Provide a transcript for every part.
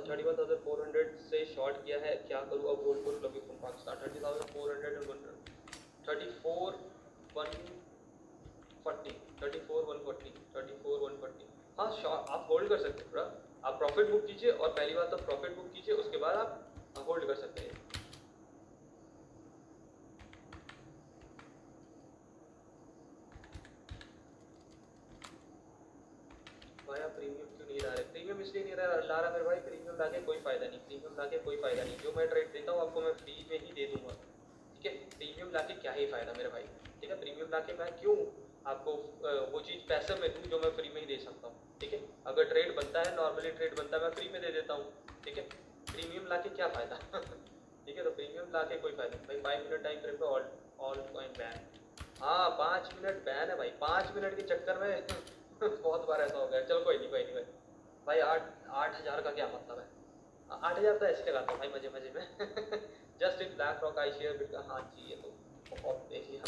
31,400 से शॉर्ट किया है, क्या करूँ अब? गोल्ड को लवी फ्रॉम पाकिस्तान 30,400 34,140 हाँ आप होल्ड कर सकते हैं थोड़ा, आप प्रॉफिट बुक कीजिए और पहली बात तो प्रॉफिट बुक कीजिए, उसके बाद आप होल्ड कर सकते हैं। भाई आप प्रीमियम क्यों नहीं ला रहे? प्रीमियम इसलिए नहीं ला रहा मेरे भाई, प्रीमियम लाके कोई फायदा नहीं, प्रीमियम लाके कोई फायदा नहीं। जो मैं ट्रेड देता हूँ आपको मैं फ्री में ही दे दूंगा, ठीक है? प्रीमियम लाके क्या ही फायदा मेरे भाई, ठीक है? प्रीमियम लाके मैं क्यों आपको वो चीज़ पैसे में दूँ जो मैं फ्री में ही दे सकता हूँ, ठीक है? अगर ट्रेड बनता है, नॉर्मली ट्रेड बनता है, मैं फ्री में दे देता हूँ, ठीक है? प्रीमियम लाके क्या फायदा ठीक है? तो प्रीमियम लाके कोई फायदा नहीं भाई। 5 मिनट टाइम फ्रेम पे ऑल कॉइन बैन, हाँ 5 मिनट बैन है भाई, 5 मिनट के चक्कर में बहुत बार ऐसा हो गया। चलो कोई नहीं भाई, भाई 8,000 का क्या मतलब है? 8,000 तो ऐसे लगाता हूँ भाई मजे मजे में just in black rock I share bit का। हाँ जी ये तो बहुत तेजी है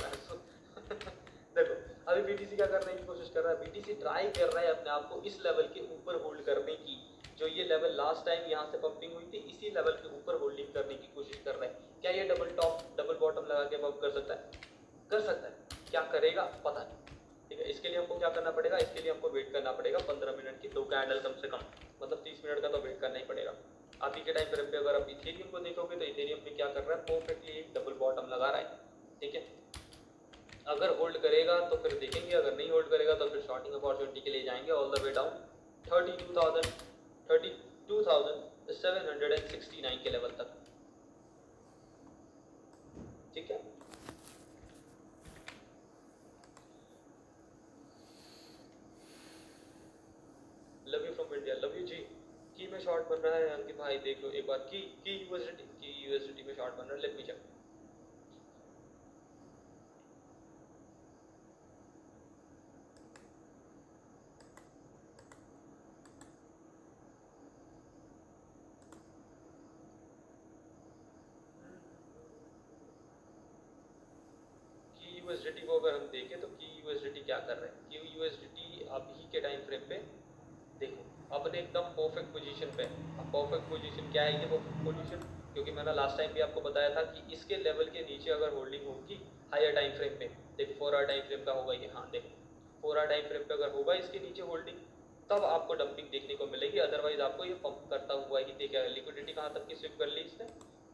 देखो अभी बीटीसी क्या करने की कोशिश कर रहा है, बीटीसी ट्राई कर रहा है अपने आप को इस लेवल के ऊपर होल्ड करने की, जो ये लेवल लास्ट टाइम यहाँ से पंपिंग हुई थी, इसी लेवल के ऊपर होल्डिंग करने की कोशिश कर रहा है। क्या ये डबल टॉप डबल बॉटम लगा के पंप कर सकता है? कर सकता है, क्या करेगा पता नहीं, ठीक है? इसके लिए हमको क्या करना पड़ेगा? इसके लिए हमको वेट करना पड़ेगा 15 मिनट की 2 कैंडल कम से कम, मतलब 30 मिनट का तो वेट करना ही पड़ेगा। अभी के टाइम फ्रेम पे अगर आप इथेरियम को देखोगे तो इथेरियम पे क्या कर रहा है, परफेक्टली एक डबल बॉटम लगा रहा है, ठीक है? अगर होल्ड करेगा तो फिर देखेंगे, अगर नहीं होल्ड करेगा तो फिर शॉर्टिंग अपॉर्चुनिटी के लिए जाएंगे ऑल द वे डाउन 32,769 के लेवल तक, ठीक है? Love you from India, love you ji. की में शॉर्ट बन रहा है अंकित भाई, देख लो एक बार की यूएसडी में शॉर्ट बन रहा है, लेट मी चेक। की यूएसडी को अगर हम देखें तो की यूएसडी क्या कर रहे हैं, की यूएसडी अभी के टाइम फ्रेम पे देखो अपने एकदम परफेक्ट पोजीशन पे। अब परफेक्ट पोजीशन क्या है ये परफेक्ट पोजीशन? क्योंकि मैंने लास्ट टाइम भी आपको बताया था कि इसके लेवल के नीचे अगर होल्डिंग होगी हायर टाइम फ्रेम पे, देखो 4 आवर टाइम फ्रेम का होगा ये, हाँ देखो 4 आवर टाइम फ्रेम पे अगर होगा इसके नीचे होल्डिंग तब आपको डंपिंग देखने को मिलेगी, अदरवाइज आपको ये पंप करता हुआ ही देखेगा। लिक्विडिटी कहाँ तक की स्विप कर ली इसने,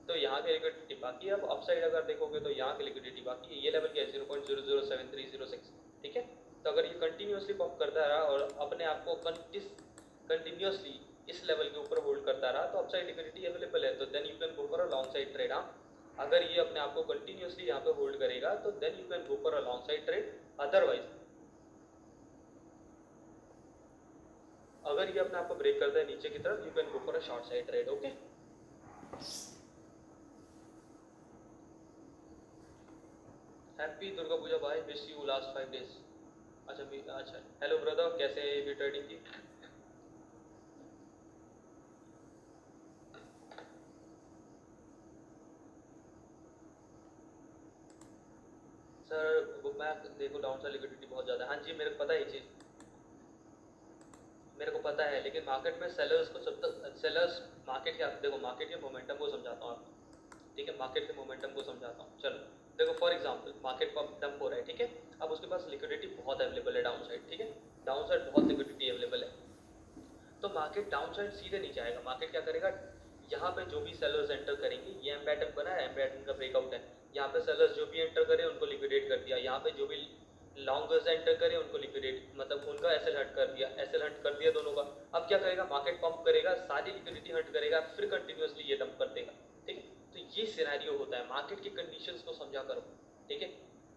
तो यहाँ की लिक्विडिटी बाकी है। अब अपसाइड अगर देखोगे तो यहाँ की लिक्विडिटी बाकी है, ये लेवल क्या है 0.007306, ठीक है? तो अगर ये कंटिन्यूसली पंप करता रहा और अपने आप को कंटिन्यूसली इस लेवल के ऊपर होल्ड करता रहा तो अपसाइड लिक्विडिटी अवेलेबल है, तो then you can go for a long side trade. हाँ अगर ये अपने आप को कंटिन्यूसली यहाँ पे होल्ड करेगा तो then you can go for a long side trade, otherwise अगर ये अपने आप को ब्रेक करता है नीचे की तरफ you can go for a short side trade. Okay happy Durga Puja भाई, विश यू लास्ट 5 डेज। अच्छा हेलो ब्रदर, कैसे है ये ट्रेडिंग की? सर बुक मैं देखो डाउन साइड लिक्विडिटी बहुत ज़्यादा है, हाँ जी मेरे को पता है ये चीज़, मेरे को पता है, लेकिन मार्केट में सेलर्स को जब तक सेलर्स मार्केट के देखो मार्केट के मोमेंटम को समझाता हूँ आपको, ठीक है? मार्केट के मोमेंटम को समझाता हूँ। चलो देखो for example market pump dump हो रहा है, ठीक है? अब उसके पास लिक्विडिटी बहुत अवेलेबल है डाउन साइड, ठीक है? डाउन साइड बहुत लिक्विडिटी अवेलेबल है, तो मार्केट डाउन साइड सीधे नहीं जाएगा। मार्केट क्या करेगा, यहाँ पे जो भी सेलर्स एंटर करेंगे, ये एम पैटर्न बना है, एम पैटर्न का ब्रेकआउट है, यहाँ पे सेलर्स जो भी एंटर करे उनको लिक्विडेट कर दिया, यहाँ पे जो भी लॉन्गर्स एंटर करे उनको लिक्विडेट मतलब उनका एसएल हट कर दिया, एसएल हट कर दिया दोनों का। अब क्या करेगा मार्केट, पंप करेगा, सारी लिक्विडिटी हट करेगा, फिर कंटिन्यूसली ये डंप कर देगा, ठीक है? तो ये सिनेरियो होता है, मार्केट के कंडीशंस को समझा करो, ठीक है?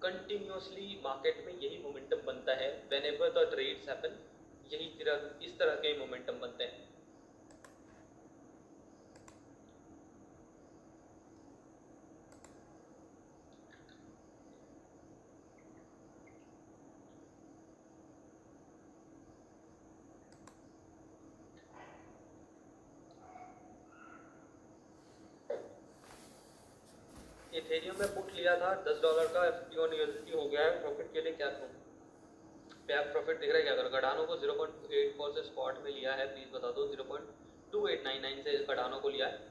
कंटिन्यूसली मार्केट में यही मोमेंटम बनता है, व्हेनेवर द ट्रेड्स हैपन यही तरह इस तरह के मोमेंटम बनते हैं। इथेरियम में पुट लिया था $10 का, $51 USDT हो गया है, प्रॉफिट के लिए क्या करूँ? बैक प्रॉफिट दिख रहा है, क्या करूँ? गडानो को 0.84 से स्पॉट में लिया है, प्लीज बता दो। 0.2899 से कडानो को लिया है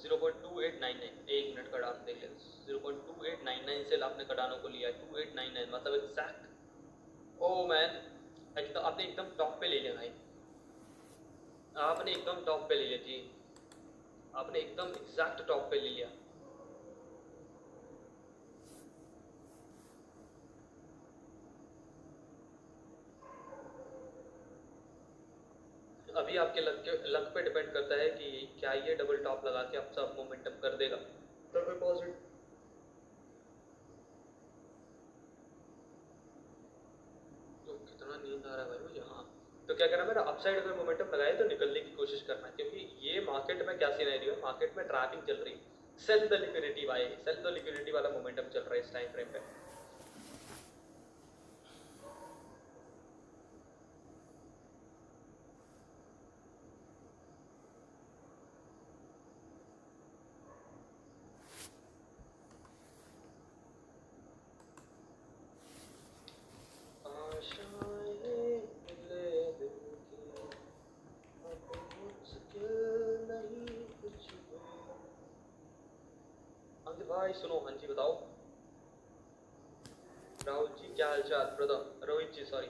0.2899, एक मिनट कडानो देख लें 0.2899 से आपने कडानो को लिया है 2899 मतलब एग्जैक्ट। ओ मैन एकदम आपने एकदम टॉप पे ले लिया भाई, आपने एकदम टॉप पे ले लिया जी, आपने एकदम एग्जैक्ट टॉप पे ले लिया। अभी आपके लक पे डिपेंड करता है कि क्या ये डबल टॉप लगा के आप सब मोमेंटम कर देगा। तो डिपॉजिट तो कितना नींद आ रहा है भाई मुझे। हाँ तो क्या करना, मेरा अपसाइड अगर मोमेंटम लगाए तो निकलने की कोशिश करना है, क्योंकि ये मार्केट में क्या सिनेरियो है, मार्केट में ट्रैपिंग चल रही है, सेल द लिक्विडिटी भाई, सेल द लिक्विडिटी वाला मोमेंटम चल रहा है इस टाइम फ्रेम पे। भाई सुनो, हाँ जी बताओ। राहुल जी क्या हाल चाल brother, Rohit ji sorry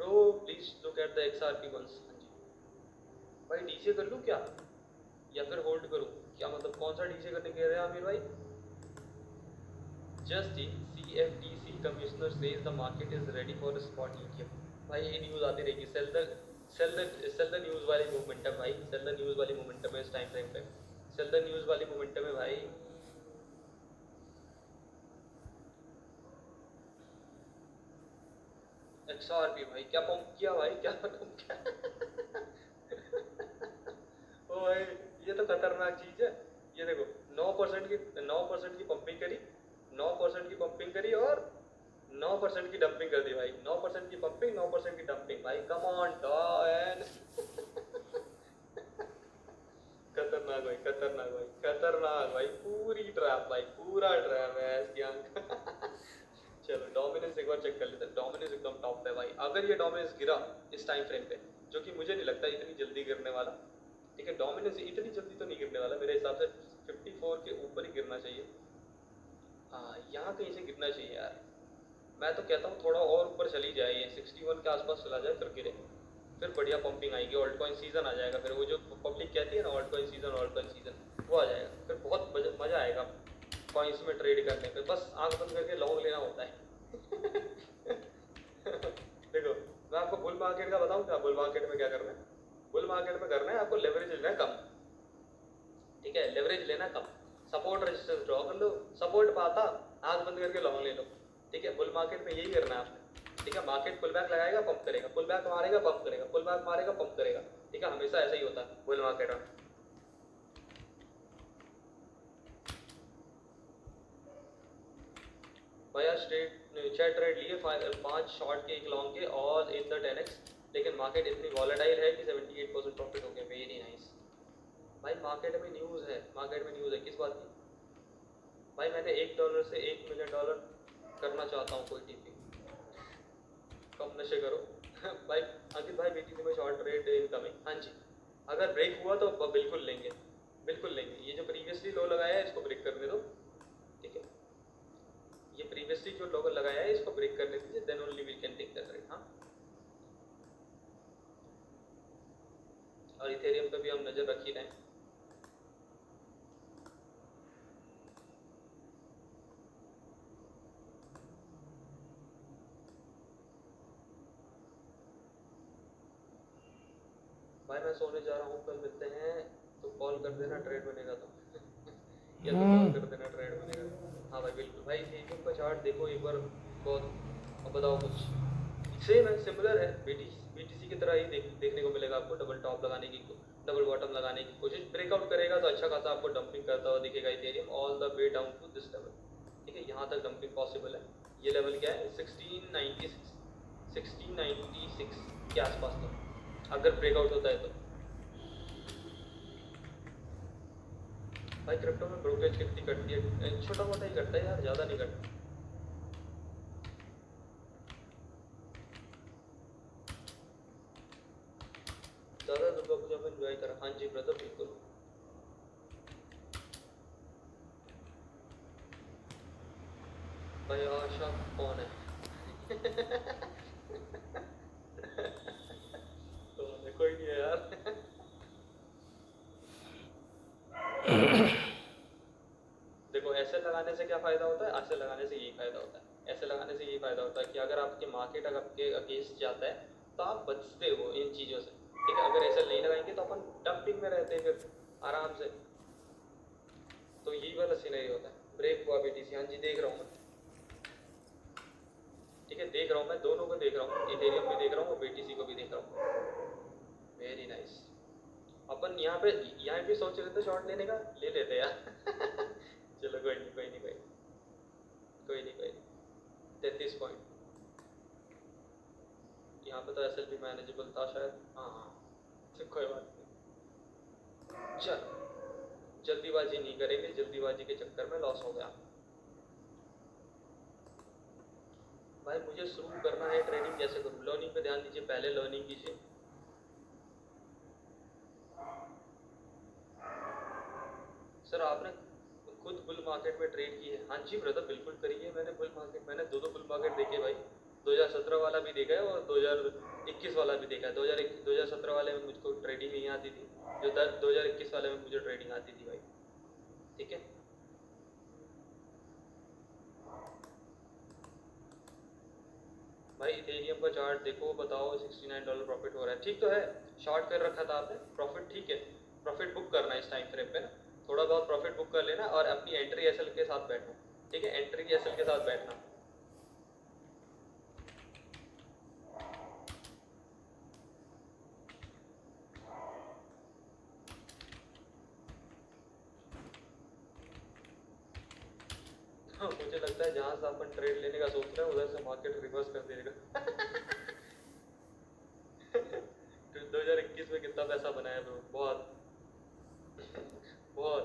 bro, please look at the XRP once. हाँ जी भाई, डीजे कर लूँ क्या या फिर होल्ड करूँ, क्या मतलब कौन सा डीजे करने कह रहे हैं आमिर भाई? Just CFTC commissioner says the market is ready for spot ETF। भाई ये न्यूज़ आती रहेगी, सेल द न्यूज़ वाली मोमेंटम भाई, सेल द न्यूज़ वाली मोमेंटम है इस टाइम फ्रेम पे, सेल द न्यूज़ वाली मोमेंटम है भाई। XRP भाई क्या पंप किया भाई, क्या पंप किया ओ भाई ये तो खतरनाक चीज है। ये देखो 9% की पंपिंग करी, 9% की पंपिंग करी और 9% की डंपिंग कर दी भाई, 9% की पंपिंग 9% की डंपिंग भाई, कम ऑन डॉन खतरनाक भाई, खतरनाक भाई, खतरनाक भाई, पूरी ट्रैप भाई, पूरा ट्रैप है इसकी आंख चलो डोमिनेंस एक बार चेक कर लेते हैं, डोमिनेंस एकदम टॉप पे भाई। अगर ये डोमिनेंस गिरा इस टाइम फ्रेम पे, जो कि मुझे नहीं लगता इतनी जल्दी गिरने वाला, ठीक है, डोमिनेंस इतनी जल्दी तो नहीं गिरने वाला मेरे हिसाब से, 54 के ऊपर ही गिरना चाहिए। हाँ यहाँ कहीं से गिरना चाहिए यार, मैं तो कहता हूँ थोड़ा और ऊपर चली जाए, ये 61 के आसपास चला जाए फिर गिरे, फिर बढ़िया पंपिंग आएगी, ऑल्ट कॉइन सीजन आ जाएगा, फिर वो जो पब्लिक कहती है ना alt coin season, alt coin season वो आ जाएगा, फिर बहुत मजा आएगा कॉइन्स में ट्रेड करने पे, बस आंख बंद करके लॉन्ग लेना होता है देखो मैं आपको बुल मार्केट का बताऊं क्या, बुल मार्केट में क्या करना है, बुल मार्केट में करना है आपको लेवरेज लेना है कम, ठीक है, लेवरेज लेना कम, सपोर्ट रेजिस्टेंस ड्रॉ कर लो, सपोर्ट पाता आंख बंद करके लॉन्ग ले लो, ठीक है, बुल मार्केट में यही करना है आपने, ठीक है, मार्केट पुल बैक लगाएगा पंप करेगा, पुल बैक मारेगा पंप करेगा, पुल बैक मारेगा पंप करेगा, ठीक है, हमेशा ऐसा ही होता है बुल मार्केट में। भैया छह ट्रेड लिए, 5 शॉर्ट के 1 लॉन्ग के ऑल इन द 10x, लेकिन मार्केट इतनी वॉलेटाइल है कि 78% प्रॉफिट हो गया, वेरी नाइस। भाई मार्केट में न्यूज़ है, मार्केट में न्यूज़ है किस बात की भाई, मैंने $1 से $1 मिलियन करना चाहता हूँ कोई टीपी, कम नशे करो भाई अंकित भाई BTC में शॉर्ट ट्रेड इनकमिंग, हाँ जी अगर ब्रेक हुआ तो बिल्कुल लेंगे, बिल्कुल लेंगे, ये जो प्रीवियसली लो लगाया है इसको ब्रेक करने दो, ठीक है, ये प्रीवियसली जो लोगो लगाया है इसको ब्रेक करने दीजिए, then only we can take the trade. हाँ और इथेरियम पे भी हम नजर रख ही रहे हैं। भाई मैं सोने जा रहा हूँ, कल मिलते हैं, तो कॉल कर देना ट्रेड बनेगा तो या तो कॉल कर देना ट्रेड बनेगा। हाँ भाई बिल्कुल भाई, इथेरियम का चार्ट देखो एक बार बहुत, अब बताओ कुछ, सेम है, सिमिलर है, BTC की तरह ही देखने को मिलेगा आपको, डबल टॉप लगाने की, डबल बॉटम लगाने की कोशिश, ब्रेकआउट करेगा तो अच्छा खासा आपको डंपिंग करता हुआ दिखेगा Ethereum all the way down to this level, ठीक है, यहाँ तक डंपिंग पॉसिबल है। ये लेवल क्या है 1696 के आसपास का, अगर ब्रेकआउट होता है तो। भाई क्रिप्टो में ब्रोकरेज कितनी कटती है, छोटा मोटा ही कटता है यार, ज़्यादा नहीं कटता। ज़्यादा दुर्गा पूजा में एंजॉय करा, हाँ जी ब्रदर भाई आशा कौन है? कौन है? कोई नहीं है यार। देखो ऐसे लगाने से क्या फ़ायदा होता है, ऐसे लगाने से यही फ़ायदा होता है। ऐसे लगाने से यही फ़ायदा होता है कि अगर आपकी मार्केट अगर आपके अगेंस्ट जाता है तो आप बचते हो इन चीज़ों से, ठीक है। अगर ऐसे नहीं लगाएंगे तो अपन डंपिंग में रहते हैं फिर आराम से। तो यही वाला सीनरी होता है। ब्रेक हुआ BTC, हाँ जी देख रहा हूँ मैं, ठीक है देख रहा हूँ मैं, दोनों को देख रहा हूँ, इथेरियम भी देख रहा हूँ और BTC को भी देख रहा हूँ। Very nice. अपन यहाँ भी सोच रहे थे शॉर्ट लेने का, ले लेते यार। चलो कोई नहीं कोई नहीं कोई नहीं कोई नहीं कोई नहीं। 33 पॉइंट यहाँ पे तो SLP मैनेजेबल था शायद, हाँ हाँ। चल कोई बात नहीं, चल जल्दीबाजी नहीं करेंगे, जल्दीबाजी के चक्कर में लॉस हो गया। भाई मुझे शुरू करना है ट्रेडिंग, कैसे करूँ? लर्निंग पे ध्यान दीजिए, पहले लर्निंग कीजिए। सर आपने खुद बुल मार्केट में ट्रेड की है? हाँ जी ब्रदर बिल्कुल करी है मैंने बुल मार्केट, मैंने दो बुल मार्केट देखे भाई। 2017 वाला भी देखा है और 2021 वाला भी देखा है। 2017 वाले में मुझको ट्रेडिंग नहीं आती थी, जो 2021 वाले में मुझे ट्रेडिंग आती थी भाई, ठीक है। भाई इथेरियम का चार्ट देखो, बताओ $69 प्रॉफिट हो रहा है, ठीक तो है। शॉर्ट कर रखा था आपने, प्रॉफिट ठीक है। प्रॉफिट बुक करना है इस टाइम फ्रेम पे ना, थोड़ा बहुत प्रॉफिट बुक कर लेना और अपनी एंट्री एसएल के साथ बैठना, ठीक है। एंट्री एसएल के साथ बैठना। हाँ, मुझे लगता है जहां से अपन ट्रेड लेने का सोच रहे हैं उधर से मार्केट रिवर्स कर देगा। 2021 में कितना पैसा बनाया ब्रो, बहुत बहुत।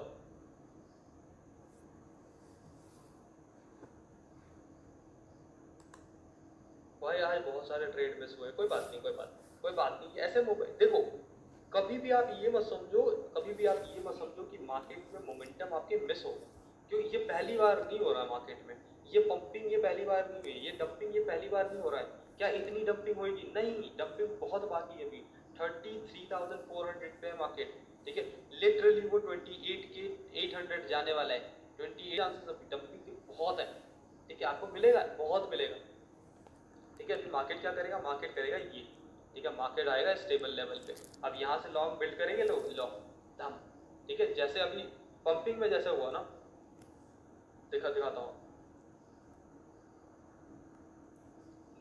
भाई आज बहुत सारे ट्रेड मिस हुए, कोई बात नहीं कोई बात नहीं कोई बात नहीं। ऐसे मोमेंट देखो, कभी भी आप ये मत समझो, कभी भी आप ये मत समझो कि मार्केट में मोमेंटम आपके मिस हो, क्यों? ये पहली बार नहीं हो रहा मार्केट में, ये पंपिंग ये पहली बार नहीं हुई, ये डंपिंग ये पहली बार नहीं हो रहा है। क्या इतनी डंपिंग होगी? नहीं, डंपिंग बहुत बाकी है अभी। 33,400 पे है मार्केट, ठीक है। लिटरली वो 28 के 800 जाने वाला है। 28 चांसेस अभी डंपिंग के बहुत है, ठीक है। आपको मिलेगा, बहुत मिलेगा, ठीक है। अभी मार्केट क्या करेगा? मार्केट करेगा ये, ठीक है। मार्केट आएगा स्टेबल लेवल पे, अब यहाँ से लॉन्ग बिल्ड करेंगे लोग, लॉन्ग धम, ठीक है। जैसे अभी पंपिंग में जैसे हुआ ना, दिखाता हूँ।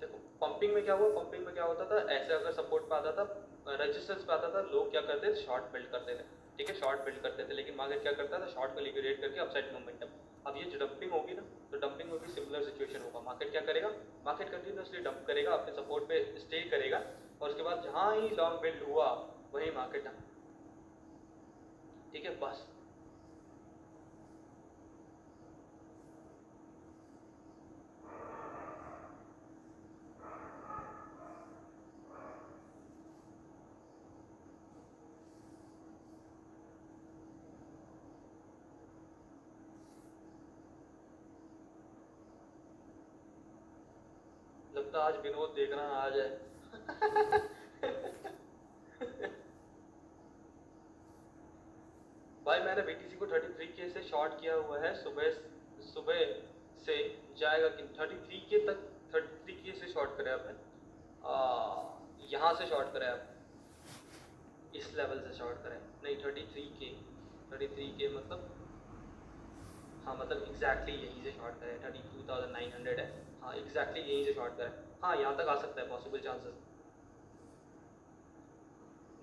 देखो पंपिंग में क्या हुआ, पंपिंग में क्या होता था, ऐसे अगर सपोर्ट पे आता था, रेजिस्टेंस पे आता था, लोग क्या करते थे? शॉर्ट बिल्ड करते थे, ठीक है। शॉर्ट बिल्ड करते थे, लेकिन मार्केट क्या करता था? शॉर्ट को लिक्विडेट करके अपसाइड मोमेंटम। अब ये जो डंपिंग होगी ना, तो डंपिंग में भी सिमिलर सिचुएशन होगा। मार्केट क्या करेगा? मार्केट कंटिन्यूसली डंप करेगा, अपने सपोर्ट पे स्टे करेगा, और उसके बाद जहां ही लॉन्ग बिल्ड हुआ वही मार्केट डंप, ठीक है। बस लगता आज विनोद देखना आ जाए। भाई मैंने BTC को 33K से शॉर्ट किया हुआ है, सुबह सुबह से जाएगा कि 33K तक, 33K से शॉर्ट करे आपने, यहाँ से शॉर्ट करे आप, इस लेवल से शॉर्ट करें, नहीं 33K, 33K मतलब, हाँ मतलब एग्जैक्टली यहीं से शॉर्ट करें, 32,900 है, हाँ एग्जैक्टली यहीं से शॉर्ट करें। हाँ यहाँ तक आ सकता है, पॉसिबल चांसेस।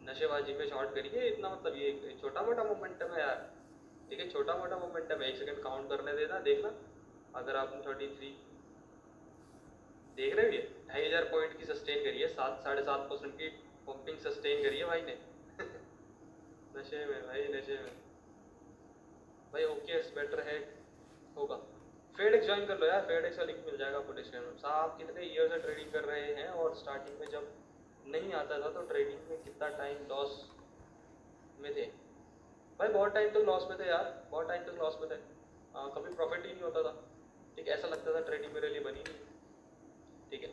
नशेबाजी में शॉर्ट करिए, इतना मतलब ये छोटा मोटा मोमेंटम है यार, ठीक है। छोटा मोटा मोमेंटम है, 1 सेकंड काउंट करने देना, देखना। अगर आपने 33 देख रहे हो, ये 2,500 पॉइंट की सस्टेन करी है, 7-7.5% की पंपिंग सस्टेन करी है भाई ने। नशे में भाई, नशे में भाई। ओके बेटर है, होगा। फेडेक्स ज्वाइन कर लो यार, फेडेक्स का लिंक मिल जाएगा आपको डिस्क्रिप्शन में। साहब कितने ईयर से ट्रेडिंग कर रहे हैं, और स्टार्टिंग में जब नहीं आता था तो ट्रेडिंग में कितना टाइम लॉस में थे भाई, बहुत टाइम तक लॉस में थे यार, बहुत टाइम तक लॉस में थे, कभी प्रॉफिट ही नहीं होता था। ठीक है, ऐसा लगता था ट्रेडिंग मेरे लिए बनी नहीं, ठीक है।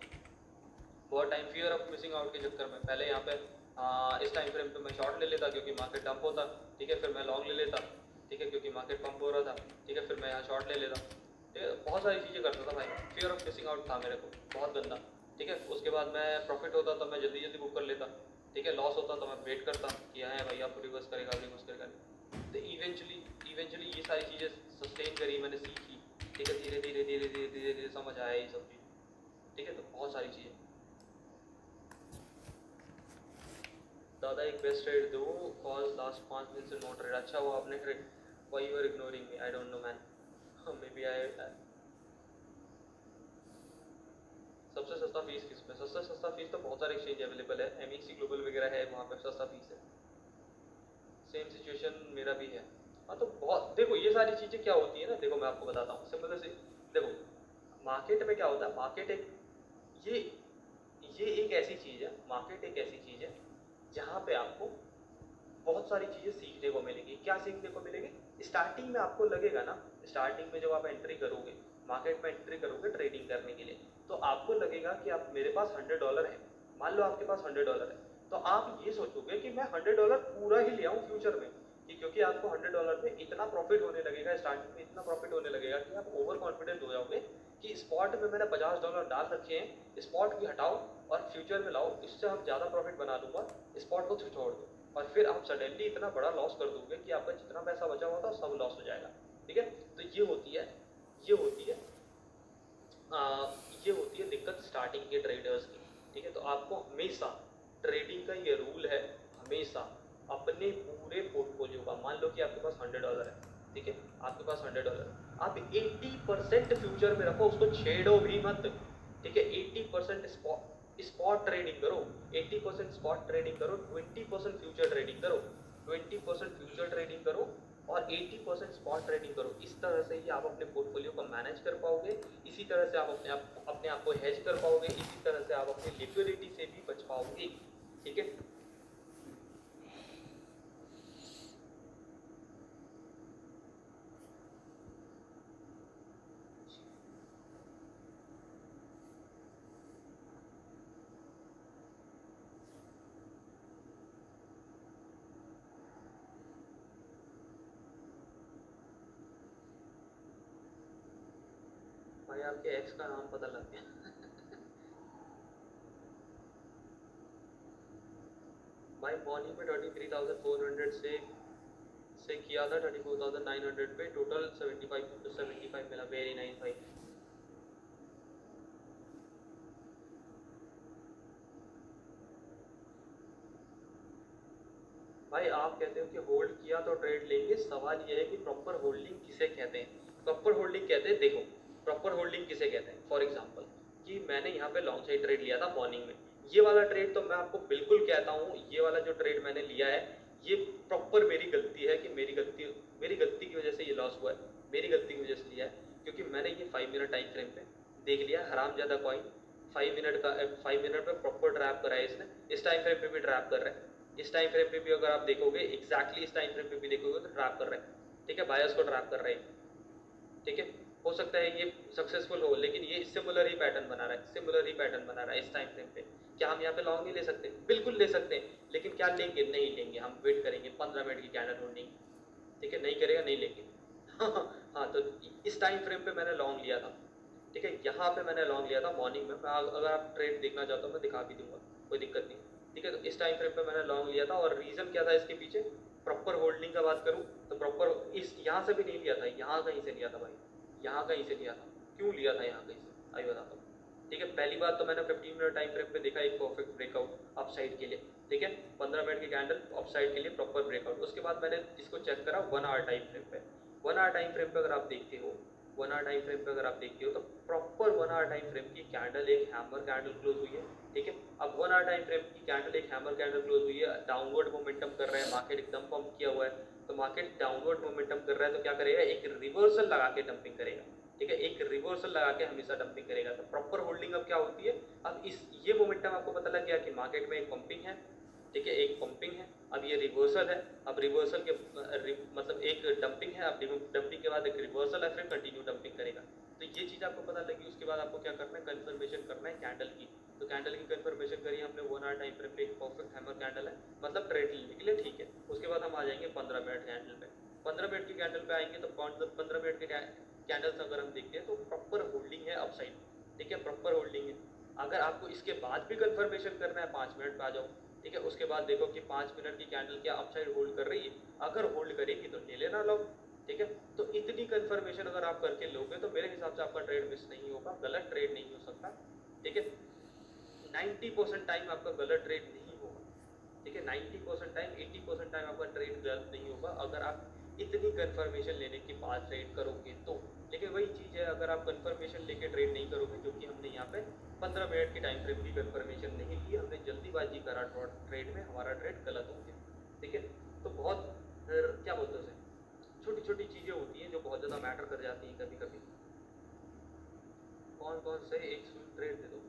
बहुत time fear of missing out के चक्कर में पहले यहाँ पे इस टाइम फ्रेम पे मैं शॉर्ट ले लेता क्योंकि मार्केट डंप होता, ठीक है, फिर मैं लॉन्ग ले लेता, ठीक है, क्योंकि मार्केट पंप हो रहा था, ठीक है, फिर मैं यहाँ शॉर्ट ले लेता, ठीक है, बहुत सारी चीज़ें करता था भाई, फियर ऑफ मिसिंग आउट था मेरे को बहुत गंदा, ठीक है। उसके बाद मैं प्रॉफिट होता तो मैं जल्दी जल्दी बुक कर लेता, ठीक है, लॉस होता तो मैं वेट करता कि हाँ भाई आप रिवर्स करेगा, तो इवेंचुअली ये सारी चीज़ें सस्टेन करी, मैंने सीखी, ठीक है, धीरे धीरे धीरे धीरे धीरे धीरे समझ आया ये सब चीज़, ठीक है, तो बहुत सारी चीज़ें। दादा एक बेस्ट ट्रेड दो, कॉज लास्ट 5 दिन से नो ट्रेड। अच्छा वो आपने trade, why you are ignoring me, I don't know man, maybe I सबसे सस्ता फीस किस पे? सबसे सस्ता फीस तो बहुत सारे एक्सचेंज अवेलेबल है, एमईसी ग्लोबल वगैरह है, वहाँ पर सस्ता फीस है। सेम सिचुएशन मेरा भी है। हाँ तो बहुत देखो ये सारी चीज़ें क्या होती है ना, देखो मैं आपको बताता हूँ सिंपल से, देखो मार्केट में क्या होता है, मार्केट एक ये ये एक ऐसी चीज़ है, मार्केट एक ऐसी चीज़ है जहाँ पे आपको बहुत सारी चीज़ें सीखने को मिलेगी। क्या सीखने को मिलेगी? स्टार्टिंग में आपको लगेगा ना, स्टार्टिंग में जब आप एंट्री करोगे, मार्केट में एंट्री करोगे ट्रेडिंग करने के लिए, तो आपको लगेगा कि आप मेरे पास $100 है, मान लो आपके पास $100 है, तो आप ये सोचोगे कि मैं $100 पूरा ही ले आऊँ फ्यूचर में, कि क्योंकि आपको $100 में इतना प्रॉफिट होने लगेगा, स्टार्टिंग में इतना प्रॉफिट होने लगेगा कि आप ओवर कॉन्फिडेंट हो जाओगे कि स्पॉट में मैंने $50 डाल रखे हैं, स्पॉट की हटाओ और फ्यूचर में लाओ, इससे हम ज़्यादा प्रॉफिट बना लूँगा, स्पॉट को छोड़ दो, और फिर आप सडनली इतना बड़ा लॉस कर दोगे कि आपका जितना पैसा बचा हुआ था सब लॉस हो जाएगा, ठीक है। तो ये होती है ये होती है ये होती है दिक्कत स्टार्टिंग के ट्रेडर्स की, ठीक है। तो आपको हमेशा ट्रेडिंग का ये रूल है, हमेशा अपने पूरे पोर्टफोलियो का, मान लो कि आपके पास $100 है, ठीक है, आपके पास $100, आप 80% फ्यूचर में रखो, उसको छेड़ो भी मत, ठीक है। 80% स्पॉट ट्रेडिंग करो, 80% स्पॉट ट्रेडिंग करो, 20% फ्यूचर ट्रेडिंग करो, 20% फ्यूचर ट्रेडिंग करो और 80% स्पॉट ट्रेडिंग करो। इस तरह से ही आप अपने पोर्टफोलियो को मैनेज कर पाओगे, इसी तरह से आप अपने आप को हेज कर पाओगे, इसी तरह से आप अपनी लिक्विडिटी से भी बच पाओगे, ठीक है। भाई आपके एक्स का नाम पता लग गया। भाई मॉर्निंग में 23,400 से किया था 24,900 पे, टोटल 75 मिला, वेरी नाइस भाई। भाई आप कहते हो कि होल्ड किया तो ट्रेड लेंगे, सवाल यह है कि प्रॉपर होल्डिंग किसे कहते हैं? प्रॉपर होल्डिंग कहते हैं, देखो प्रॉपर होल्डिंग किसे कहते हैं, फॉर एग्जांपल कि मैंने यहाँ पे लॉन्ग साइड ट्रेड लिया था मॉर्निंग में, ये वाला ट्रेड तो मैं आपको बिल्कुल कहता हूँ, ये वाला जो ट्रेड मैंने लिया है ये प्रॉपर मेरी गलती है, कि मेरी गलती की वजह से ये लॉस हुआ है, मेरी गलती की वजह से लिया है, क्योंकि मैंने ये 5 मिनट टाइम फ्रेम पे देख लिया, हरामजादा कॉइन 5 मिनट में प्रॉपर ट्रैप करा है इसने, इस टाइम फ्रेम पे भी ट्रैप कर रहा है, इस टाइम फ्रेम पे भी अगर आप देखोगे, एग्जैक्टली इस टाइम फ्रेम पे भी देखोगे तो ट्रैप कर रहे हैं, ठीक है, बायर्स को ट्रैप कर रहे हैं, ठीक है। हो सकता है ये सक्सेसफुल हो, लेकिन ये सिमिलर ही पैटर्न बना रहा है, सिमिलर ही पैटर्न बना रहा है इस टाइम फ्रेम पे। क्या हम यहाँ पे लॉन्ग नहीं ले सकते? बिल्कुल ले सकते हैं, लेकिन क्या लेंगे? नहीं लेंगे, हम वेट करेंगे 15 मिनट की कैंडल होल्डिंग, ठीक है, नहीं करेगा, नहीं लेंगे। हाँ तो इस टाइम फ्रेम पे मैंने लॉन्ग लिया था, ठीक है, यहाँ पे मैंने लॉन्ग लिया था मॉर्निंग में, अगर आप ट्रेड देखना चाहते हो मैं दिखा भी दूंगा, कोई दिक्कत नहीं, ठीक है। तो इस टाइम फ्रेम पे मैंने लॉन्ग लिया था, और रीज़न क्या था इसके पीछे? प्रॉपर होल्डिंग का बात करूँ तो प्रॉपर इस यहाँ से भी नहीं लिया था, यहाँ कहीं से लिया था भाई, यहाँ कहीं से लिया था, क्यों लिया था यहाँ कहीं से, आई बताता हूँ, ठीक है। पहली बात तो मैंने 15 मिनट टाइम फ्रेम पे देखा एक परफेक्ट ब्रेकआउट अप साइड के लिए, ठीक है, 15 मिनट की कैंडल अप साइड के लिए प्रॉपर ब्रेकआउट, उसके बाद मैंने इसको चेक करा 1 आवर टाइम फ्रेम पे, 1 आवर टाइम फ्रेम पे अगर आप देखते हो, 1 आवर टाइम फ्रेम पे अगर आप देखते हो तो प्रॉपर 1 आवर टाइम फ्रेम की कैंडल एक हैमर कैंडल क्लोज हुई है, ठीक है। अब 1 आवर टाइम फ्रेम की कैंडल एक हैमर कैंडल क्लोज हुई है, डाउनवर्ड मोमेंटम कर रहा है, मार्केट एकदम पंप किया हुआ है, तो मार्केट डाउनवर्ड मोमेंटम कर रहा है तो क्या करेगा? एक रिवर्सल लगा के डंपिंग करेगा, ठीक है, एक रिवर्सल लगा के हमेशा डंपिंग करेगा। तो प्रॉपर होल्डिंग अब क्या होती है? अब इस ये मोमेंटम आपको पता लग गया कि मार्केट में एक पंपिंग है, ठीक है, एक पंपिंग है, अब ये रिवर्सल है, अब रिवर्सल के मतलब एक डंपिंग है, अब डंपिंग के बाद एक रिवर्सल है, फिर कंटिन्यू डंपिंग करेगा। तो ये चीज़ आपको पता लगी, उसके बाद आपको क्या करना है, कंफर्मेशन करना है कैंडल की। तो कैंडल की कंफर्मेशन करी हमने, 1 आवर टाइम फ्रेम पे एक परफेक्ट हैमर कैंडल है, मतलब ट्रेड लेने के लिए, ठीक है। उसके बाद हम आ जाएंगे 15 मिनट कैंडल पे। 15 मिनट की कैंडल पे आएंगे तो 15 मिनट के कैंडल्स अगर हम देखते हैं तो प्रॉपर होल्डिंग है अपसाइड, ठीक है, प्रॉपर होल्डिंग है। अगर आपको इसके बाद भी कंफर्मेशन करना है 5 मिनट पे आ जाओ, ठीक है। उसके बाद देखो कि 5 मिनट की कैंडल क्या अपसाइड होल्ड कर रही है, अगर होल्ड करेगी तो ले लेना लो, ठीक है। तो इतनी कंफर्मेशन अगर आप करके लोगे तो मेरे हिसाब से आपका ट्रेड मिस नहीं होगा, गलत ट्रेड नहीं हो सकता, ठीक है। 90% टाइम आपका गलत ट्रेड नहीं होगा, ठीक है। 90% टाइम, 80% टाइम आपका ट्रेड गलत नहीं होगा अगर आप इतनी कंफर्मेशन लेने के बाद ट्रेड करोगे तो। लेकिन वही चीज़ है, अगर आप कंफर्मेशन लेके ट्रेड नहीं करोगे, जो कि हमने यहाँ पे 15 मिनट की टाइम फ्रेम की कंफर्मेशन नहीं ली, हमने जल्दीबाजी करा ट्रेड में, हमारा ट्रेड गलत हो गया, ठीक है। तो बहुत क्या बोलते हैं उसे, छोटी छोटी चीज़ें होती हैं जो बहुत ज़्यादा मैटर कर जाती हैं कभी कभी। कौन कौन से एक स्विंग ट्रेड दे दो।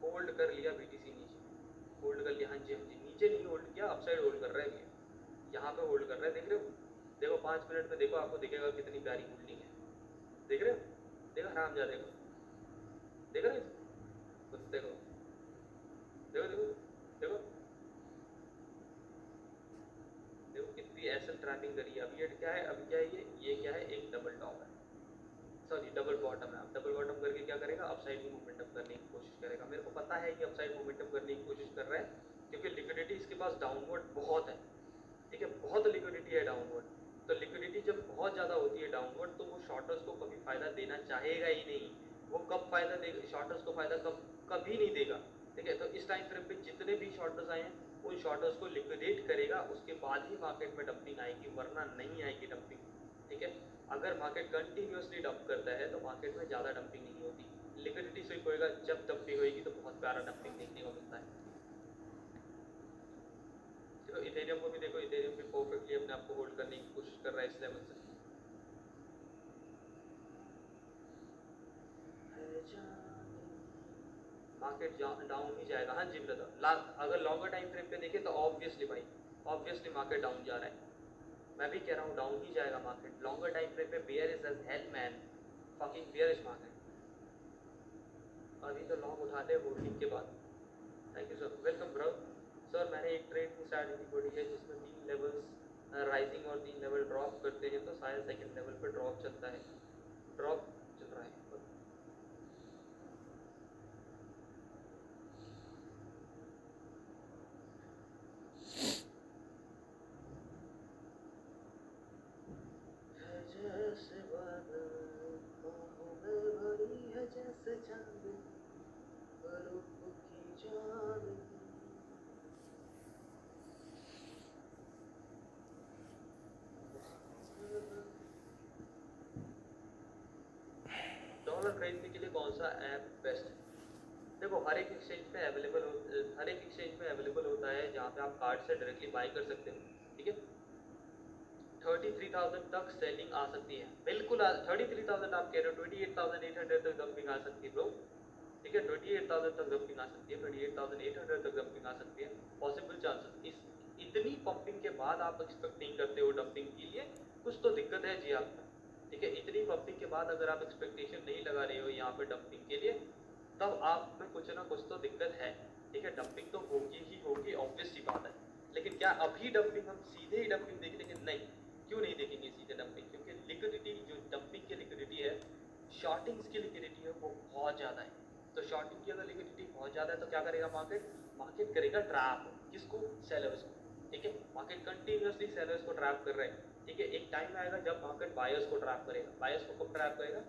होल्ड कर लिया बीटीसी नीचे, होल्ड कर लिया, हाँ जी हाँ जी, नीचे नहीं होल्ड किया, अपसाइड होल्ड कर रहा है भैया, यहाँ पे होल्ड कर रहा है, देख रहे हो, देखो 5 मिनट में देखो, आपको दिखेगा कितनी प्यारी होल्डिंग है, देख रहे हो, देखो आराम जा, देखो देख रहे हो, कुछ देखो देखो देखो देखो देखो कितनी एसल ट्रैपिंग करी है। अभी ये क्या है, अभी क्या है, ये क्या है, एक डबल टॉप है, सॉरी डबल बॉटम है। डबल बॉटम करके क्या करेगा, अपसाइड की मोमेंटम करने की कोशिश करेगा। मेरे को पता है कि अपसाइड मोमेंटम करने की कोशिश कर रहा है क्योंकि लिक्विडिटी इसके पास डाउनवर्ड बहुत है, ठीक है, बहुत लिक्विडिटी है डाउनवर्ड। तो लिक्विडिटी जब बहुत ज़्यादा होती है डाउनवर्ड तो वो शॉर्टर्स को कभी फ़ायदा देना चाहेगा ही नहीं। वो कब फ़ायदा देगा, शॉर्टर्स को फ़ायदा कभी नहीं देगा, ठीक है। तो इस टाइम फ्रेम पे जितने भी शॉर्टर्स आए हैं उन शॉर्टर्स को लिक्विडेट करेगा, उसके बाद ही मार्केट में डंपिंग आएगी, वरना नहीं आएगी डंपिंग, ठीक है। अगर मार्केट कंटिन्यूसली डंप करता है तो मार्केट में ज़्यादा डंपिंग नहीं होती, लिक्विडिटी स्विप होएगा, जब डंपिंग होएगी तो बहुत प्यारा डंपिंग देखने को मिलता है। देखो इथेरियम को भी देखो, इथेरियम भी परफेक्टली अपने आप को होल्ड करने की कोशिश कर रहा है इस लेवल से। मार्केट डाउन ही जाएगा, हाँ जी ब्रदर। अगर लॉन्गर टाइम फ्रेम पे देखें तो ऑब्वियसली भाई, ऑब्वियसली मार्केट डाउन जा रहा है। मैं भी कह रहा हूँ डाउन ही जाएगा मार्केट। लॉन्गर टाइम फ्रेम पे bear is as hell man, fucking bearish market. अभी तो लॉन्ग उठाते हैं होल्डिंग के बाद। Thank you sir, welcome bro. Sir मैंने एक ट्रेड की स्ट्रैटेजी पढ़ी है जिसमें 3 लेवल्स राइजिंग और 3 लेवल ड्रॉप करते हैं, तो शायद सेकंड लेवल पर ड्रॉप चलता है, ड्रॉप चल रहा है। जैसे बादल बाहों में भरी है, जैसे चांद रूप की जान। डॉलर खरीदने के लिए कौन सा ऐप बेस्ट है? देखो हर एक एक्सचेंज में अवेलेबल हर एक एक्सचेंज में अवेलेबल होता है जहाँ पे आप कार्ड से डायरेक्टली बाई कर सकते हो, ठीक है। 33,000 तक सेलिंग आ सकती है, बिल्कुल 33,000 आप कह रहे हो, 28,800 तक डंपिंग आ सकती है ब्रो, ठीक है। 28,000 तक डंपिंग आ सकती है, 28,800 तक डंपिंग आ सकती है, पॉसिबल चांसेस। इतनी पंपिंग के बाद आप एक्सपेक्ट नहीं करते हो डंपिंग के लिए, कुछ तो दिक्कत है जी आपका, ठीक है। इतनी पंपिंग के बाद अगर आप एक्सपेक्टेशन नहीं लगा रहे हो यहाँ पे डंपिंग के लिए, तब आप में कुछ ना कुछ तो दिक्कत है, ठीक है। डंपिंग तो होगी ही होगी, ऑब्वियस सी बात है। लेकिन क्या अभी डंपिंग हम सीधे ही डंपिंग देख लेंगे? नहीं, क्यों नहीं देखेंगे सीधे डंपिंग? क्योंकि लिक्विडिटी जो डंपिंग की लिक्विडिटी है, शॉर्टिंग्स की लिक्विडिटी है, वो बहुत ज़्यादा है। तो शॉर्टिंग की अगर लिक्विडिटी बहुत ज़्यादा है तो क्या करेगा मार्केट? मार्केट करेगा ट्रैप, किसको? सेलर्स को, ठीक है। मार्केट कंटिन्यूसली सेलर्स को ट्रैप कर रहा है, ठीक है। एक टाइम आएगा जब मार्केट बायर्स को ट्रैप करेगा। बायर्स को कब ट्रैप करेगा?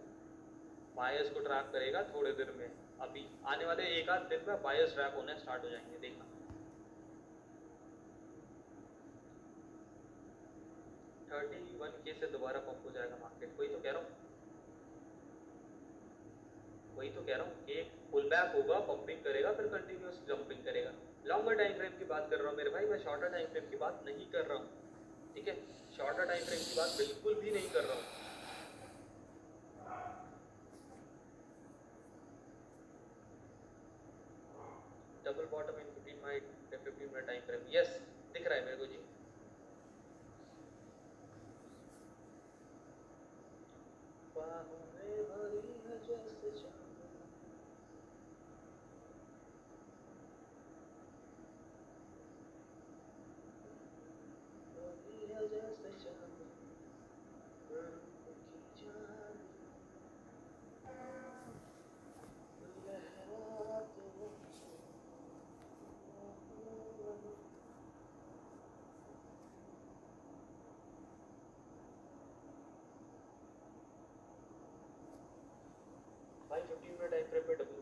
बायर्स को ट्रैप करेगा थोड़े देर में, अभी आने वाले एक आध दिन में बायर्स ट्रैप होने स्टार्ट हो जाएंगे, देखना। 31K से दोबारा पंप हो जाएगा मार्केट, वही तो कह रहा हूँ, वही तो कह रहा हूँ कि एक पुल बैक होगा, पंपिंग करेगा, फिर कंटिन्यूस जंपिंग करेगा। लॉन्गर टाइम फ्रेम की बात कर रहा हूँ मेरे भाई, मैं शॉर्टर टाइम फ्रेम की बात नहीं कर रहा हूँ, ठीक है। शॉर्टर टाइम फ्रेम की बात बिल्कुल भी नहीं कर रहा हूँ। Double bottom in 15 minute time frame, yes दिख रहा है मेरे को जी। भाई 15 मिनट टाइम फ्रेम पे डब्ल्यू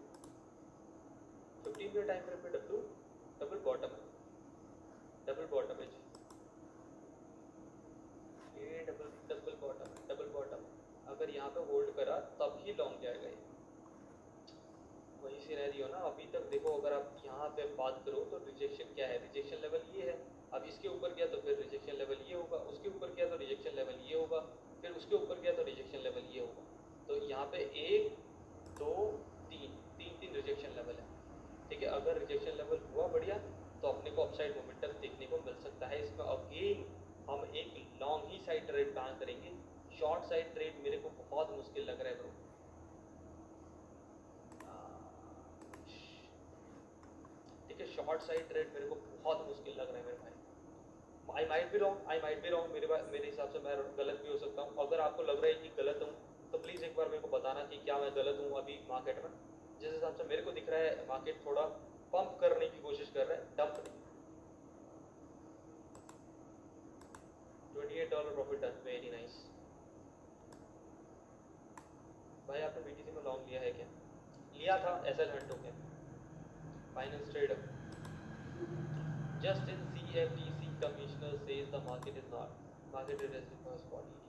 15 मिनट टाइम फ्रेम पे डब्ल्यू डबल बॉटम है, डबल बॉटम है जी, ये डबल डबल बॉटम है, डबल बॉटम। अगर यहाँ पे होल्ड करा तब ही लॉन्ग जाएगा ये, वही से रह रही हो ना अभी तक। देखो अगर आप यहाँ पे बात करो तो रिजेक्शन क्या है, रिजेक्शन लेवल ये है। अब इसके ऊपर गया तो फिर रिजेक्शन लेवल ये होगा, उसके ऊपर गया तो रिजेक्शन लेवल ये होगा, फिर उसके ऊपर गया तो रिजेक्शन लेवल ये होगा। तो यहाँ पे 1 2 3 तीन रिजेक्शन लेवल है, ठीक है। अगर रिजेक्शन लेवल हुआ बढ़िया तो अपने को अपसाइड मोमेंटम देखने को मिल सकता है। इसमें अगेन हम एक लॉन्ग ही साइड ट्रेड प्लान करेंगे, शॉर्ट साइड ट्रेड मेरे को बहुत मुश्किल लग रहा है ब्रो। ठीक है, शॉर्ट साइड ट्रेड मेरे को बहुत मुश्किल लग रहा है मेरे भाई। I might be wrong, I might be wrong, मेरे हिसाब से मैं गलत भी हो सकता हूँ। अगर आपको लग रहा है कि गलत हूँ तो प्लीज़ एक बार मेरे को बताना कि क्या मैं गलत हूँ अभी मार्केट में। जिस हिसाब से मेरे को दिख रहा है मार्केट थोड़ा पंप करने की कोशिश कर रहा है, डंप नहीं। $28 प्रॉफिट डन, वेरी नाइस। भाई आपने बीटीसी में लॉन्ग लिया है क्या? लिया था, एसएल हंट हो गया। Finance trader just in CFTC commissioner says the market is not market interested for spot ETF।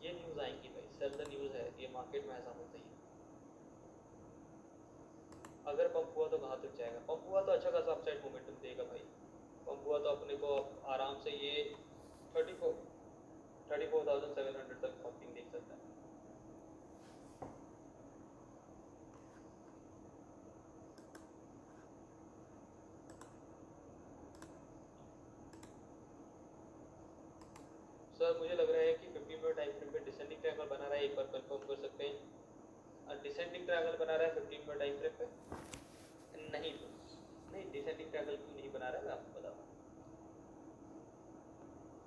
ये न्यूज़ आएंगी भाई, सेल द न्यूज़ है ये, मार्केट में ऐसा होता ही है। अगर पंप हुआ तो कहाँ तक जाएगा? पंप हुआ तो अच्छा खासा अपसाइड मोमेंटम देगा भाई। पंप हुआ तो अपने को आराम से ये 34,700 तक पंपिंग देख सकता है। सर मुझे लग रहा है कि 50 मिनट टाइम फ्रेम पे डिसेंडिंग ट्रायंगल बना रहा है, एक बार कंफर्म कर सकते हैं? डिसेंडिंग ट्रायंगल बना रहा है 15 मिनट टाइम फ्रेम पे? नहीं नहीं, डिसेंडिंग ट्रायंगल क्यों नहीं बना रहा है मैं आपको बताऊँ।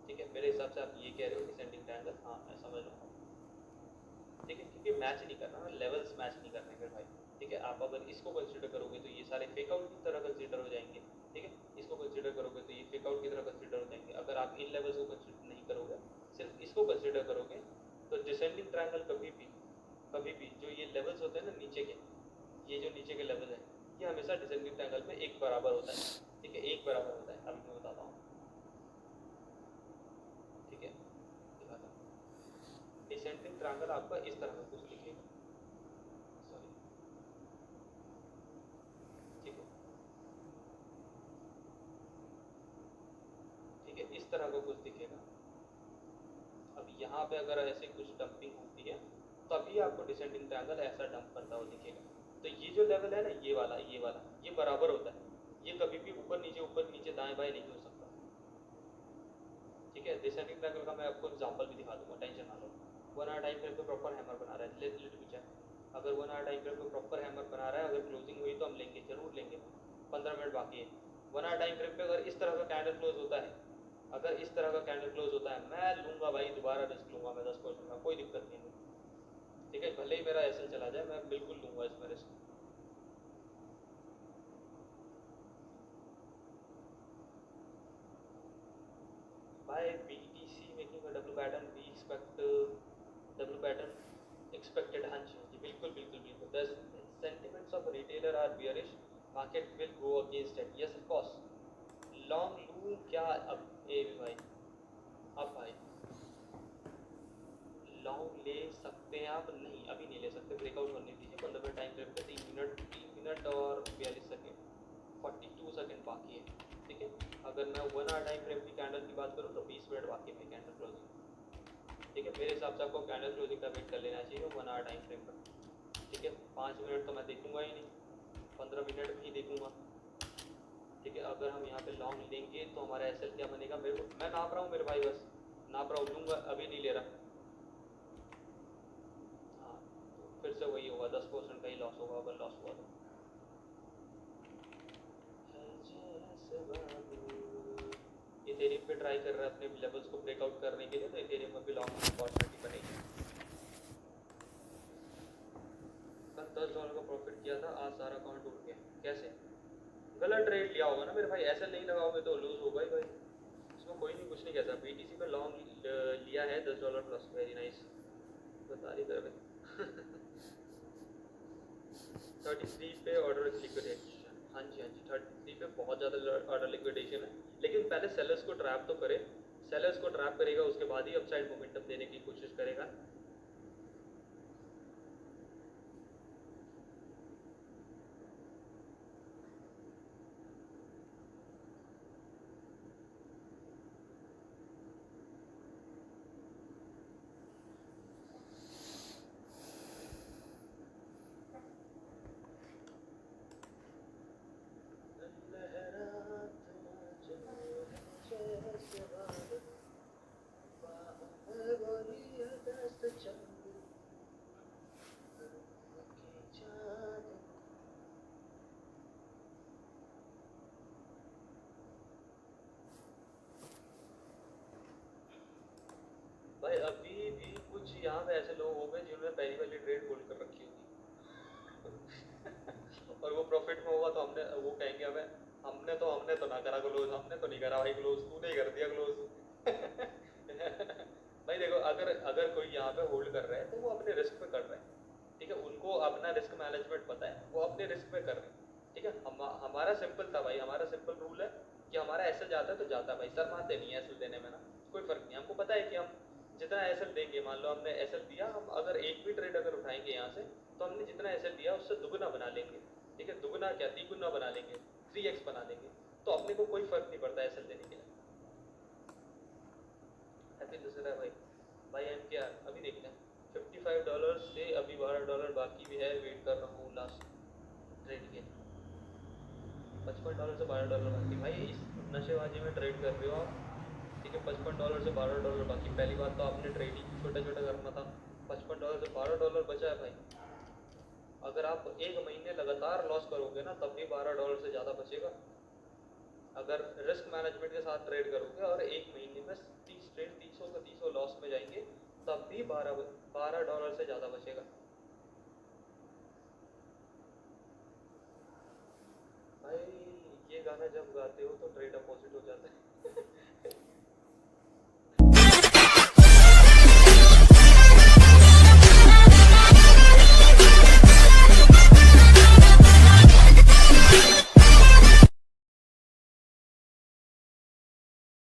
ठीक है, मेरे हिसाब से आप ये कह रहे हो डिसेंडिंग ट्रायंगल, हाँ मैं समझ रहा हूँ। ठीक है, क्योंकि मैच नहीं करना ना, लेवल्स मैच नहीं करने फिर भाई। ठीक है, आप अगर इसको कंसीडर करोगे तो ये सारे फेक आउट की तरह कंसीडर हो जाएंगे। ठीक है, इसको कंसीडर करोगे तो ये फेक आउट की तरह कंसीडर हो जाएंगे। अगर आप इन लेवल्स को कंसीडर नहीं करोगे, सिर्फ इसको कंसीडर करोगे, तो डिसेंडिंग ट्रायंगल कभी भी जो ये लेवल्स होते हैं ना नीचे के, ये जो नीचे के लेवल है, ये हमेशा डिसेंडिंग ट्रायंगल में एक बराबर होता है। ठीक है, एक बराबर होता है। अभी मैं बताता हूँ, ठीक है, दिखाता हूँ। डिसेंडिंग ट्रायंगल आपका इस तरह का कुछ दिखेगा, सॉरी, ठीक है, ठीक है, इस तरह का कुछ दिखेगा। अब यहाँ पे अगर ऐसे कुछ डंपिंग होती है तभी आपको डिसेंडिंग ट्रायंगल ऐसा डंप करता हुआ दिखेगा। तो ये जो लेवल है ना, ये बराबर होता है। ये कभी भी ऊपर नीचे दाएं बाएं नहीं हो सकता। ठीक है, डिसेंडिंग ट्रायंगल का मैं आपको एग्जांपल भी दिखा दूंगा, टेंशन ना लो। 1 आवर टाइम फ्रेम पे प्रॉपर हैमर बना रहा है, लेट मी चेक। अगर 1 आवर टाइम फ्रेम पे प्रॉपर हैमर बना रहा है, अगर क्लोजिंग हुई तो हम लेंगे, जरूर लेंगे। 15 मिनट बाकी है। 1 आवर टाइम फ्रेम पे अगर इस तरह का कैंडल क्लोज होता है, अगर इस तरह का कैंडल क्लोज होता है, मैं लूंगा भाई, दोबारा रिस्क लूंगा मैं 10% का, कोई दिक्कत नहीं है। ठीक है, भले ही मेरा एसएल चला जाए, मैं बिल्कुल लूंगा इसमें risk. Buy BTC making a W pattern, we expect W pattern expected unchange. बिल्कुल बिल्कुल बिल्कुल, the sentiments of retailer are bearish, market will go against it, yes of course। Long लूं क्या अब? ए भाई, अब भाई लॉन्ग ले सकते हैं आप? नहीं, अभी नहीं ले सकते, ब्रेकआउट करने दीजिए। 15 मिनट टाइम फ्रेम पे 3 मिनट और 42 सेकेंड, 42 सेकेंड बाकी है। ठीक है, अगर मैं 1 आवर टाइम फ्रेम की कैंडल की बात करूँ तो 20 मिनट बाकी है कैंडल क्लोजिंग। ठीक है, मेरे हिसाब से आपको कैंडल क्लोजिंग का वेट कर लेना चाहिए 1 आवर टाइम फ्रेम पर। ठीक है, 5 मिनट तो मैं देखूंगा ही नहीं, 15 मिनट भी देखूंगा। ठीक है, अगर हम यहाँ पे लॉन्ग लेंगे तो हमारा एसएल क्या बनेगा? मेरे को, मैं नाप रहा हूँ मेरे भाई, बस नाप रहा हूँ, लूँगा, अभी नहीं ले रहा। से वही होगा, 10% का ही लॉस होगा अगर लॉस हुआ तो। इथेरियम पे ट्राई कर रहा है अपने लेवल्स को ब्रेकआउट करने के लिए, तो इथेरियम में भी लॉन्ग अपॉर्चुनिटी बनेगी। कल $10 का प्रॉफिट किया था, आज सारा अकाउंट उड़ गया। कैसे? गलत ट्रेड लिया होगा ना मेरे भाई, ऐसे नहीं लगाओगे तो लूज होगा ही भाई, इसमें कोई नहीं कुछ नहीं कहता। BTC पे लॉन्ग लिया है $10 प्लस, वेरी नाइस, बता रही कर 33 पे ऑर्डर लिक्विडेशन। हाँ जी 33 पे बहुत ज़्यादा ऑर्डर लिक्विडेशन है, लेकिन पहले सेलर्स को ट्रैप तो करे, सेलर्स को ट्रैप करेगा उसके बाद ही अपसाइड मोमेंटम देने की कोशिश करेगा। भाई अभी भी कुछ यहाँ पे ऐसे लोग हो गए जिन्होंने पहली वाली ट्रेड होल्ड कर रखी होगी और वो प्रॉफिट में होगा तो हमने, वो कहेंगे हमें हमने तो ना करा क्लोज, हमने तो नहीं करा भाई क्लोज, तूने ही कर दिया क्लोज। भाई देखो, अगर कोई यहाँ पे होल्ड कर रहा है तो वो अपने रिस्क पे कर रहा है, ठीक है, उनको अपना रिस्क मैनेजमेंट पता है, वो अपने रिस्क पे कर रहे हैं, ठीक है। हमारा सिंपल था भाई, हमारा सिंपल रूल है कि हमारा एसएल जाता है तो जाता है भाई, सर मानते नहीं है एसएल देने में ना, कोई फर्क नहीं, हमको पता है कि हम जितना एसएल देंगे, मान लो हमने एसएल दिया, हम अगर एक भी ट्रेड अगर उठाएंगे यहाँ से तो हमने जितना एसएल दिया उससे दुगुना बना लेंगे, ठीक है, दुगुना क्या तिगुना बना लेंगे, 3x बना लेंगे, तो अपने को कोई फर्क नहीं पड़ता एसएल देने के लिए। हैप्पी दशहरा भाई। भाई एम क्या अभी देखते हैं, $55 से अभी $12 बाकी भी है, वेट कर रहा हूँ लास्ट ट्रेड के। $55 से $12 बाकी भाई, इस नशेबाजी में ट्रेड कर रहे हो आप, ठीक है। $55 से $12 बाकी, पहली बात तो आपने ट्रेडिंग छोटा छोटा करना था, $55 से $12 बचा है भाई। अगर आप एक महीने लगातार लॉस करोगे ना तब भी $12 से ज़्यादा बचेगा। अगर रिस्क मैनेजमेंट के साथ ट्रेड करोगे और एक महीने में 30 ट्रेड 300 का 300 लॉस में जाएंगे तब भी $12 से ज़्यादा बचेगा भाई। ये गाना जब गाते हो तो ट्रेड